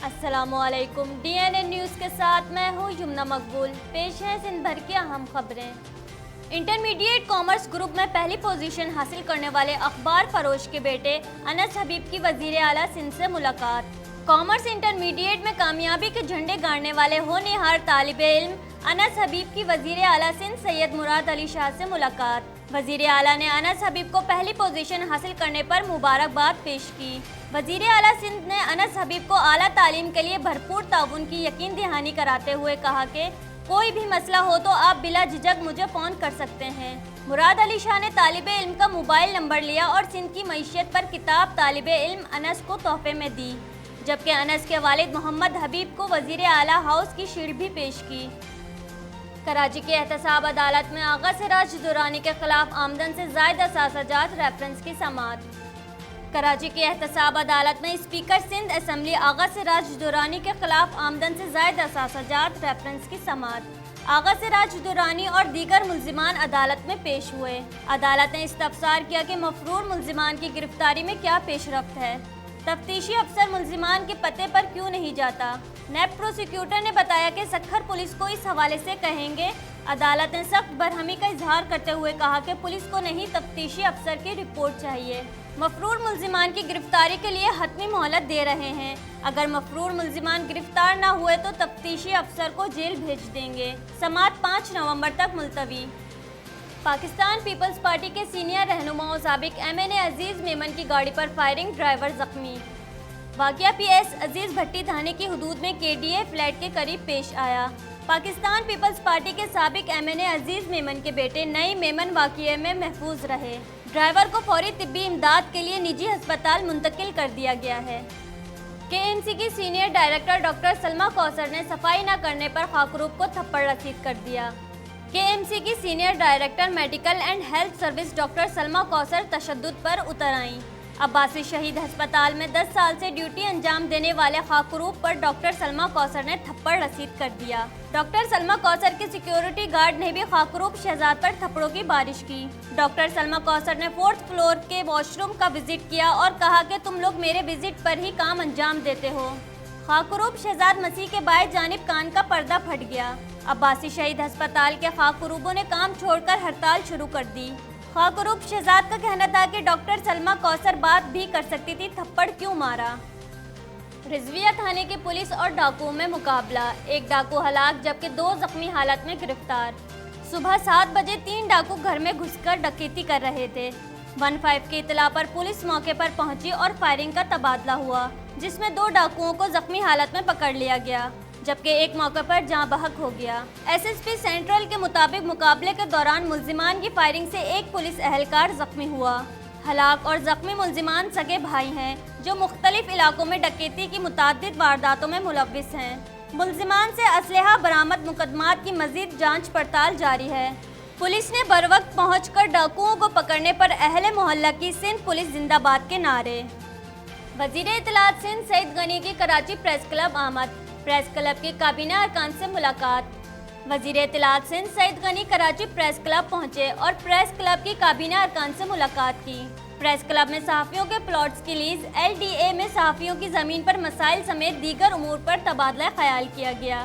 अस्सलामुअलैकुम। DNN news के साथ मैं हूँ यमुना मकबूल। पेश है सिंध भर की अहम खबरें। इंटरमीडिएट कॉमर्स ग्रुप में पहली पोजीशन हासिल करने वाले अखबार फरोश के बेटे अनस हबीब की वजीर आला सिंध से मुलाकात। कॉमर्स इंटरमीडिएट में कामयाबी के झंडे गाड़ने वाले होनहार तालिबे इल्म अनस हबीब की वजीर आला सिंध सैयद मुराद अली शाह से मुलाकात। वजीर आला ने अनस हबीब को पहली पोजीशन हासिल करने पर मुबारकबाद पेश की। वजीर आला सिंध ने अनस हबीब को आला तालीम के लिए भरपूर ताउन की यकीन दहानी कराते हुए कहा कि कोई भी मसला हो तो आप बिला झिझक मुझे फ़ोन कर सकते हैं। मुराद अली शाह ने तालिबे इल्म का मोबाइल नंबर लिया और सिंध की मईशत पर किताब तालिबे इल्म अनस को तोहफे में दी, जबकि अनस के वालिद मोहम्मद हबीब को वजीर आला हाउस की शील्ड भी पेश की। कराची की एहतसाब अदालत में आगा सिराज दुर्रानी के खिलाफ आमदन से ज़ायद असाजात रेफरेंस की समाअत। कराची की एहतसाब अदालत में स्पीकर सिंध असम्बली आगा सिराज दुर्रानी के खिलाफ आमदन से ज़ायद असाजात रेफरेंस की समाअत। आगा सिराज दुर्रानी और दीगर मुल्जिमान अदालत में पेश हुए। अदालत ने इस्तफसार किया कि मफरूर मुल्जिमान की गिरफ्तारी में क्या पेशरफ्त है। तफ्तीशी अफसर मुल्जिमान के पते पर क्यों नहीं जाता। नैब प्रोसिक्यूटर ने बताया कि सखर पुलिस को इस हवाले से कहेंगे। अदालत ने सख्त बरहमी का इजहार करते हुए कहा कि पुलिस को नहीं, तफ्तीशी अफसर की रिपोर्ट चाहिए। मफरूर मुल्जिमान की गिरफ्तारी के लिए हतमी मोहलत दे रहे हैं। अगर मफरूर मुल्जिमान गिरफ्तार न हुए तो तफ्तीशी अफसर को जेल भेज देंगे। समाअत 5 नवंबर तक मुलतवी। पाकिस्तान पीपल्स पार्टी के सीनियर रहनुमा और साबिक MNA अजीज मेमन की गाड़ी पर फायरिंग, ड्राइवर जख्मी। वाक़या PS अजीज भट्टी थाने की हदूद में KDA फ्लैट के करीब पेश आया। पाकिस्तान पीपल्स पार्टी के साबिक MNA अजीज मेमन के बेटे नई मेमन वाक़ये में महफूज रहे। ड्राइवर को फौरी तिब्बी इमदाद के लिए निजी अस्पताल मुंतकिल कर दिया गया है। KMC की senior director doctor Salma Kausar ने सफाई न करने पर खाकरूब को थप्पड़ रसीद कर दिया। KMC की senior director medical and health service doctor Salma Kausar तशद्दुद पर उतर आईं। अब्बासी शहीद अस्पताल में 10 साल से ड्यूटी अंजाम देने वाले खाकरूब पर डॉक्टर सलमा कौसर ने थप्पड़ रसीद कर दिया। डॉक्टर सलमा कौसर के सिक्योरिटी गार्ड ने भी खाकरूब शहजाद पर थप्पड़ों की बारिश की। डॉक्टर सलमा कौसर ने 4th फ्लोर के वॉशरूम का विजिट किया और कहा कि तुम लोग मेरे विजिट पर ही काम अंजाम देते हो। खाकरूब शहजाद मसीह के बाएं जानिब कान का पर्दा फट गया। अब्बासी शहीद अस्पताल के खाकरूबों ने काम छोड़कर हड़ताल शुरू कर दी। खाकरूब शहजाद का कहना था कि डॉक्टर सलमा कौसर बात भी कर सकती थी, थप्पड़ क्यों मारा। रिजविया थाने की पुलिस और डाकुओं में मुकाबला, एक डाकू हलाक जबकि 2 जख्मी हालत में गिरफ्तार। सुबह 7 बजे 3 डाकू घर में घुसकर डकैती कर रहे थे। 15 की इतला पर पुलिस मौके पर पहुंची और फायरिंग का तबादला हुआ, जिसमें 2 डाकुओं को जख्मी हालत में पकड़ लिया गया, जबकि एक मौके पर जाँ बहक हो गया। SSP सेंट्रल के मुताबिक मुकाबले के दौरान मुल्जिमान की फायरिंग से एक पुलिस एहलकार जख्मी हुआ। हलाक और जख्मी मुल्जिमान सगे भाई हैं, जो मुख्तलिफ इलाकों में डकैती की मुताद्दिद वारदातों में मुलव्विस हैं। मुल्जिमान से असलहा बरामद, मुकदमात की मजीद जांच पड़ताल जारी है। पुलिस ने बरवक्त पहुंचकर डाकुओं को पकड़ने पर अहले मोहल्ला की सिंध पुलिस जिंदाबाद के नारे। वजीर इत्तलात सिंध सईद गनी की कराची प्रेस क्लब आमद, प्रेस क्लब की काबीना अरकान से मुलाकात। वजीर इत्तलात सिंध सईद गनी कराची प्रेस क्लब पहुंचे और प्रेस क्लब की काबीना अरकान से मुलाकात की। प्रेस क्लब में सहाफ़ियों के प्लॉट्स की लीज, LDA में सहाफ़ियों की ज़मीन पर मसाइल समेत दीगर उमूर पर तबादला ख्याल किया गया।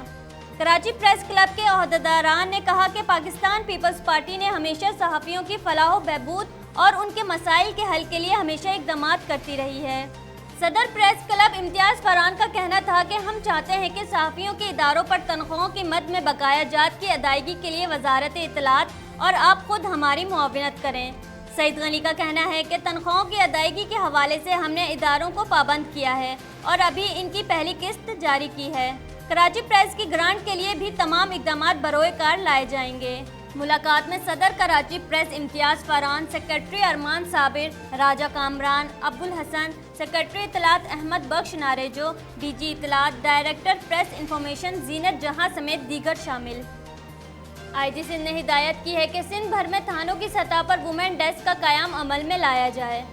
कराची प्रेस क्लब के ओहदेदारान ने कहा कि पाकिस्तान पीपल्स पार्टी ने हमेशा सहाफ़ियों की फलाह बहबूद और उनके मसाइल के हल के लिए हमेशा इक़दामात करती रही है। सदर प्रेस क्लब इम्तियाज़ फरहान का कहना था कि हम चाहते हैं कि सहाफ़ियों के इदारों पर तनख्वाहों की मद में बकाया जात की अदायगी के लिए वजारत इत्तलात और आप खुद हमारी मुआवनत करें। सईद गनी का कहना है कि तनख्वाहों की अदायगी के हवाले से हमने इदारों को पाबंद किया है और अभी इनकी पहली किस्त जारी की है। कराची प्रेस की ग्रांट के लिए भी तमाम इक़दामात बरोए कार लाए जाएंगे। मुलाकात में सदर कराची प्रेस इम्तियाज़ फरहान, सेक्रेटरी अरमान साबिर, राजा कामरान, अब्दुल हसन, सेक्रेटरी इत्तलात अहमद बख्श नारेजो, DG इत्तलात, डायरेक्टर प्रेस इंफॉर्मेशन जीनत जहां समेत दीगर शामिल। IG सिंध ने हिदायत की है कि सिंध भर में थानों की सतह पर वुमेन डेस्क का क़याम अमल में लाया जाए।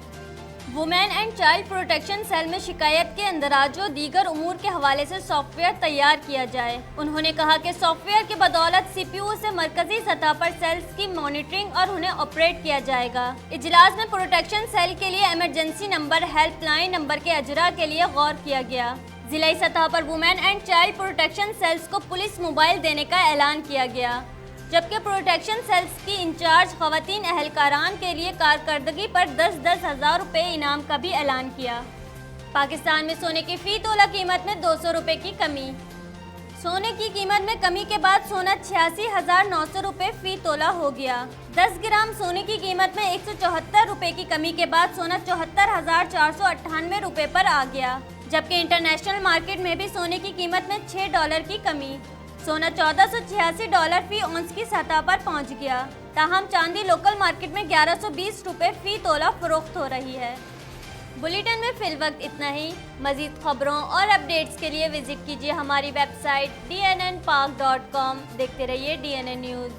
Women and child protection cell में शिकायत के अंदराज व दीगर उमूर के हवाले से सॉफ्टवेयर तैयार किया जाए। उन्होंने कहा कि सॉफ्टवेयर की बदौलत CPU से मरकजी सतह पर सेल्स की मॉनिटरिंग और उन्हें ऑपरेट किया जाएगा। इजलास में प्रोटेक्शन सेल के लिए इमरजेंसी नंबर, हेल्पलाइन नंबर के अजरा के लिए गौर किया गया। जिलाई सतह पर women and child protection cells को पुलिस मोबाइल देने का ऐलान किया गया, जबकि प्रोटेक्शन सेल्स की इंचार्ज खवातीन अहलकारान के लिए कारकर्दगी पर 10-10 हज़ार रुपये इनाम का भी ऐलान किया। पाकिस्तान में सोने की फ़ी तोला कीमत में 200 रुपये की कमी। सोने की कीमत में कमी के बाद सोना 86,900 रुपये फ़ी तोला हो गया। 10 ग्राम सोने की कीमत में 174 रुपये की कमी के बाद सोना 74,498 रुपये पर आ गया, जबकि इंटरनेशनल मार्केट में भी सोने की कीमत में $6 की कमी। सोना $1486 फी औंस की सतह पर पहुंच गया। ताहम चांदी लोकल मार्केट में 1120 रुपये फ़ी तोला फरोख्त हो रही है। बुलेटिन में फिल वक्त इतना ही। मज़ीद खबरों और अपडेट्स के लिए विजिट कीजिए हमारी वेबसाइट dnnpak.com। देखते रहिए DNN न्यूज़।